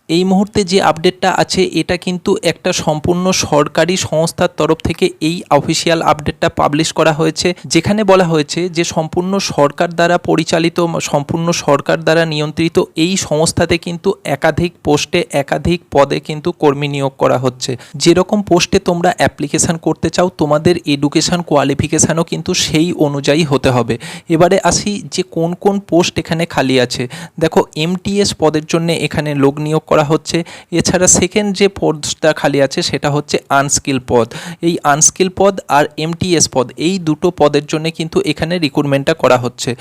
এই মুহূর্তে যে আপডেটটা আছে এটা কিন্তু একটা সম্পূর্ণ সরকারি সংস্থার তরফ থেকে এই অফিসিয়াল আপডেটটা পাবলিশ করা হয়েছে, যেখানে বলা হয়েছে যে সম্পূর্ণ সরকার দ্বারা পরিচালিত, সম্পূর্ণ সরকার দ্বারা নিয়ন্ত্রিত এই সংস্থাতে কিন্তু একাধিক পোস্টে একাধিক পদে কিন্তু কর্মী নিয়োগ করা হচ্ছে। যেরকম পোস্টে তোমরা অ্যাপ্লিকেশান করতে চাও তোমাদের এডুকেশান কোয়ালিফিকেশানও কিন্তু সেই অনুযায়ী হতে হবে। এবারে আসি যে কোন কোন পোস্ট এখানে খালি আছে। দেখো, এমটিএস পদের জন্য এখানে লোক নিয়োগ করা হচ্ছে। এছাড়া সেকেন্ড যে পদটা খালি আছে সেটা হচ্ছে আনস্কিল পদ। এই আনস্কিল পদ আর এমটিএস পদ, এই দুটো পদের জন্য কিন্তু এখানে রিক্রুটমেন্টটা করা হচ্ছে।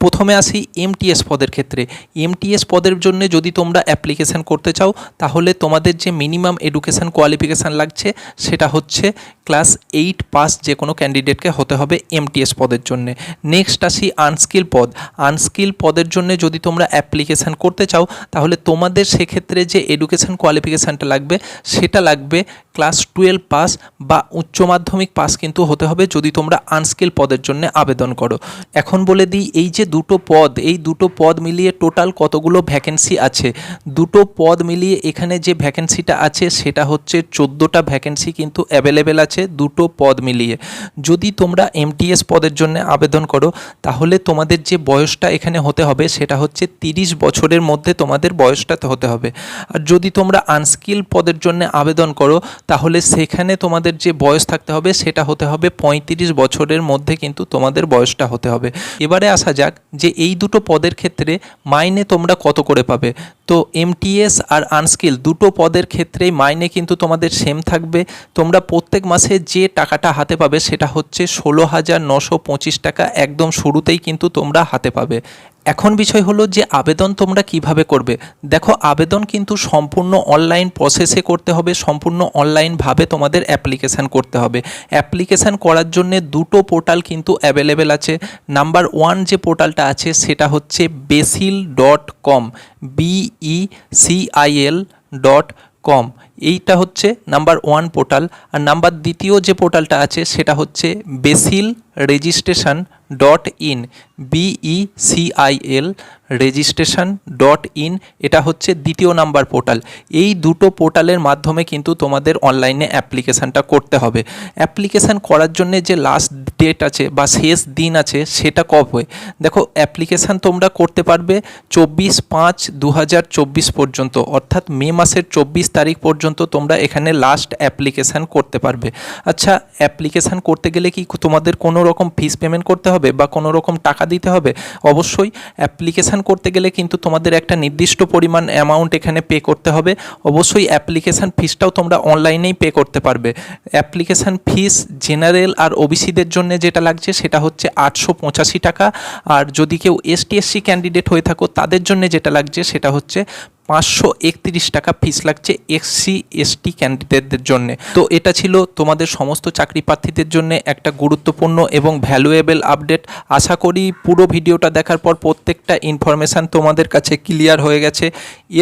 প্রথমে আসি এমটিএস পদের ক্ষেত্রে। এমটিএস পদের জন্য যদি তোমরা অ্যাপ্লিকেশান করতে চাও তাহলে তোমাদের যে মিনিমাম এডুকেশান কোয়ালিফিকেশান লাগছে সেটা হচ্ছে ক্লাস 8 পাস যে কোনো ক্যান্ডিডেটকে হতে হবে এমটিএস পদের জন্য। নেক্সট আসি আনস্কিল পদ। আনস্কিল পদের জন্য যদি তোমরা অ্যাপ্লিকেশান করতে চাও তাহলে তোমাদের সেক্ষেত্রে যে এডুকেশান কোয়ালিফিকেশানটা লাগবে সেটা লাগবে ক্লাস 12 পাস বা উচ্চ মাধ্যমিক পাস কিন্তু হতে হবে যদি তোমরা আনস্কিল পদের জন্য আবেদন করো। এখন বলে দিই এই যে এই দুটো পদ মিলিয়ে টোটাল কতগুলো ভ্যাকেন্সি আছে। দুটো পদ মিলিয়ে এখানে যে ভ্যাকেন্সিটা আছে সেটা হচ্ছে 14টা ভ্যাকেন্সি কিন্তু অ্যাভেলেবেল আছে দুটো পদ মিলিয়ে। যদি তোমরা এমটিএস পদের জন্য আবেদন করো তাহলে তোমাদের যে বয়সটা এখানে হতে হবে সেটা হচ্ছে 30 বছরের মধ্যে তোমাদের বয়সটা হতে হবে। আর যদি তোমরা আনস্কিল পদের জন্য আবেদন করো তাহলে সেখানে তোমাদের যে বয়স থাকতে হবে সেটা হতে হবে 35 বছরের মধ্যে কিন্তু তোমাদের বয়সটা হতে হবে। এবারে আসা যাক যে এই দুটো পদের ক্ষেত্রে মাইনে তোমরা কত করে পাবে। তো এমটিএস আর আনস্কিল দুটো পদের ক্ষেত্রেই মাইনে কিন্তু তোমাদের সেম থাকবে। তোমরা প্রত্যেক মাসে যে টাকাটা হাতে পাবে সেটা হচ্ছে 16,925 টাকা একদম শুরুতেই কিন্তু তোমরা হাতে পাবে। এখন বিষয় হলো যে আবেদন তোমরা কিভাবে করবে। দেখো, আবেদন কিন্তু সম্পূর্ণ অনলাইন প্রসেসে করতে হবে, সম্পূর্ণ অনলাইনভাবে তোমাদের অ্যাপ্লিকেশান করতে হবে। অ্যাপ্লিকেশান করার জন্য দুটো পোর্টাল কিন্তু অ্যাভেলেবেল আছে। নাম্বার 1 যে পোর্টালটা আছে সেটা হচ্ছে becil.com, becil.com। এইটা হচ্ছে নাম্বার 1 পোর্টাল। আর দ্বিতীয় যে পোর্টালটা আছে সেটা হচ্ছে becil.registration.in, becil.registration.in। এটা হচ্ছে দ্বিতীয় নাম্বার পোর্টাল। এই দুটো পোর্টালের মাধ্যমে কিন্তু তোমাদের অনলাইনে অ্যাপ্লিকেশানটা করতে হবে। অ্যাপ্লিকেশান করার জন্য যে লাস্ট ডেট আছে বা শেষ দিন আছে সেটা কবে। দেখো, অ্যাপ্লিকেশান তোমরা করতে পারবে 24/5/2024 পর্যন্ত, অর্থাৎ মে মাসের 24 তারিখ পর্যন্ত তোমরা এখানে লাস্ট অ্যাপ্লিকেশান করতে পারবে। আচ্ছা, অ্যাপ্লিকেশান করতে গেলে কি তোমাদের কোনো রকম ফিস পেমেন্ট করতে হবে বা কোনো রকম টাকা দিতে হবে? অবশ্যই অ্যাপ্লিকেশান করতে গেলে কিন্তু তোমাদের একটা নির্দিষ্ট পরিমাণ অ্যামাউন্ট এখানে পে করতে হবে। অবশ্যই অ্যাপ্লিকেশান ফিসটাও তোমরা অনলাইনেই পে করতে পারবে। অ্যাপ্লিকেশান ফিস জেনারেল আর ওবিসিদের জন্য যেটা লাগছে সেটা হচ্ছে 885 টাকা। আর যদি কেউ এসটি/এসসি ক্যান্ডিডেট হয়ে থাকো তাদের জন্য যেটা লাগছে সেটা হচ্ছে 531 টাকা ফিস লাগছে SC/ST ক্যান্ডিডেটদের জন্য। তো এটা ছিল তোমাদের সমস্ত চাকরি প্রার্থীদের জন্য একটা গুরুত্বপূর্ণ এবং ভ্যালুয়েবল আপডেট। আশা করি পুরো ভিডিওটা দেখার পর প্রত্যেকটা ইনফরমেশান তোমাদের কাছে ক্লিয়ার হয়ে গেছে।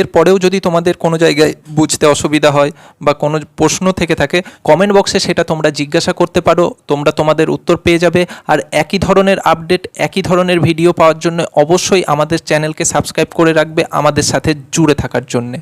এরপরেও যদি তোমাদের কোনো জায়গায় বুঝতে অসুবিধা হয় বা কোনো প্রশ্ন থেকে থাকে কমেন্ট বক্সে সেটা তোমরা জিজ্ঞাসা করতে পারো, তোমরা তোমাদের উত্তর পেয়ে যাবে। আর একই ধরনের আপডেট, একই ধরনের ভিডিও পাওয়ার জন্য অবশ্যই আমাদের চ্যানেলকে সাবস্ক্রাইব করে রাখবে আমাদের সাথে জুড়ে থাকার জন্যে।